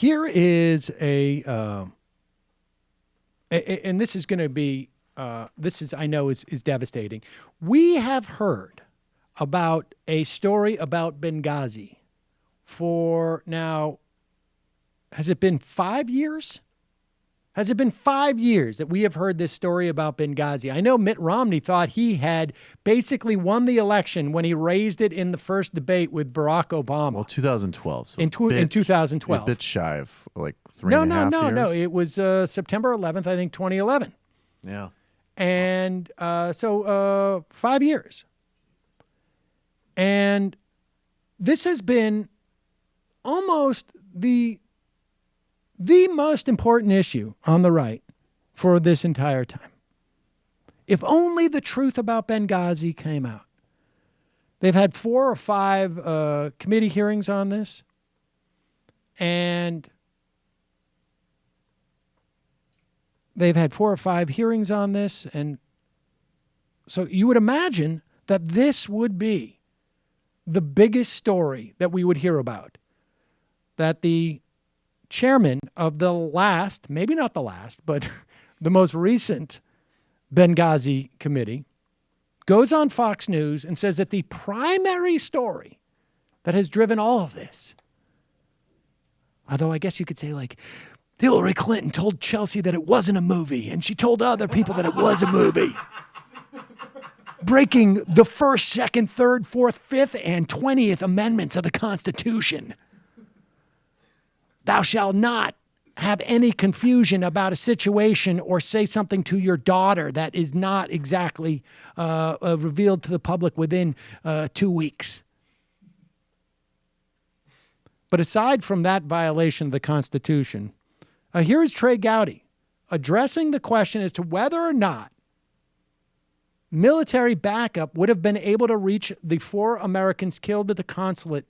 Here is and this is going to be, I know is devastating. We have heard about a story about Benghazi for now, has it been 5 years? Has it been 5 years that we have heard this story about Benghazi? I know Mitt Romney thought he had basically won the election when he raised it in the first debate with Barack Obama. Well, 2012. So in 2012. A bit shy of like 3.5 years. No. It was September 11th, I think, 2011. Yeah. And so 5 years. And this has been almost the most important issue on the right for this entire time. If only the truth about Benghazi came out. They've had 4 or 5 committee hearings on this. And they've had 4 or 5 hearings on this. And so you would imagine that this would be the biggest story that we would hear about. That the chairman of the last, maybe not the last, but the most recent Benghazi committee goes on Fox News and says that the primary story that has driven all of this, although I guess you could say like Hillary Clinton told Chelsea that it wasn't a movie and she told other people that it was a movie. Breaking the First, Second, Third, Fourth, Fifth, and 20th Amendments of the Constitution. Thou shalt not have any confusion about a situation or say something to your daughter that is not exactly revealed to the public within 2 weeks. But aside from that violation of the Constitution, here is Trey Gowdy addressing the question as to whether or not military backup would have been able to reach the 4 Americans killed at the consulate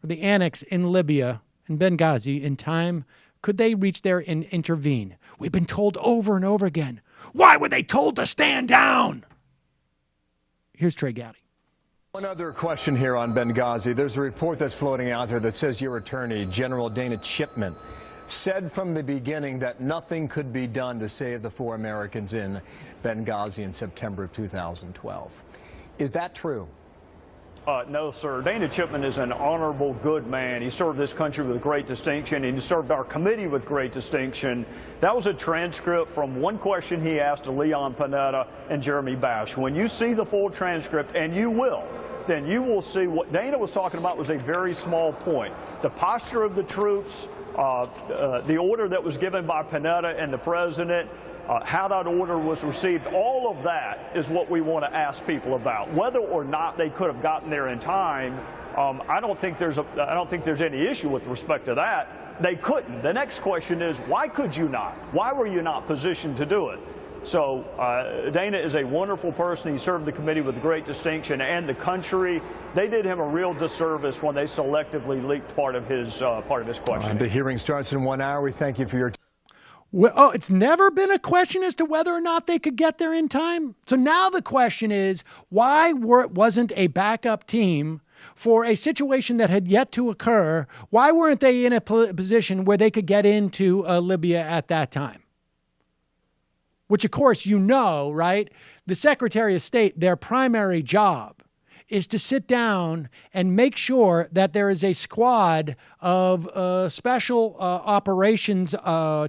or the annex in Libya and Benghazi in time. Could they reach there and intervene? We've been told over and over again. Why were they told to stand down? Here's Trey Gowdy. One other question here on Benghazi. There's a report that's floating out there that says your attorney, General Dana Chipman, said from the beginning that nothing could be done to save the 4 Americans in Benghazi in September of 2012. Is that true? No, sir. Dana Chipman is an honorable, good man. He served this country with great distinction, and he served our committee with great distinction. That was a transcript from one question he asked to Leon Panetta and Jeremy Bash. When you see the full transcript, and you will, then you will see what Dana was talking about was a very small point. The posture of the troops, the order that was given by Panetta and the president, how that order was received, all of that is what we want to ask people about. Whether or not they could have gotten there in time, I don't think there's any issue with respect to that. They couldn't. The next question is, why could you not? Why were you not positioned to do it? So Dana is a wonderful person. He served the committee with great distinction and the country. They did him a real disservice when they selectively leaked part of his question. The hearing starts in 1 hour. We thank you for your time. Well, it's never been a question as to whether or not they could get there in time. So now the question is, why wasn't a backup team for a situation that had yet to occur? Why weren't they in a position where they could get into Libya at that time? Which, of course, you know, right? The Secretary of State, their primary job is to sit down and make sure that there is a squad of special operations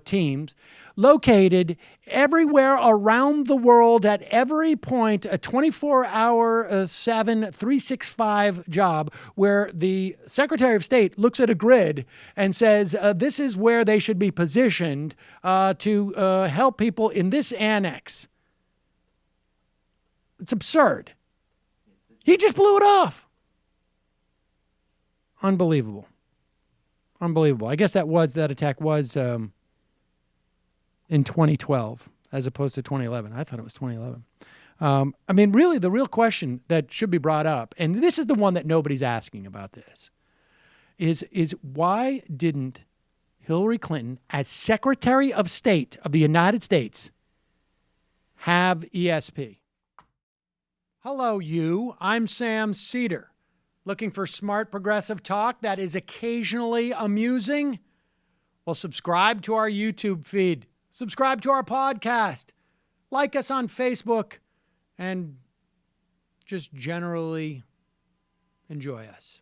teams located everywhere around the world at every point, a 24-hour, 365 job where the Secretary of State looks at a grid and says, this is where they should be positioned to help people in this annex. It's absurd. He just blew it off. Unbelievable. Unbelievable. I guess that attack was in 2012 as opposed to 2011. I thought it was 2011. I mean, really, the real question that should be brought up, and this is the one that nobody's asking about this, is why didn't Hillary Clinton, as Secretary of State of the United States, have ESP? Hello, you. I'm Sam Seder. Looking for smart progressive talk that is occasionally amusing? Well, subscribe to our YouTube feed. Subscribe to our podcast. Like us on Facebook. And just generally enjoy us.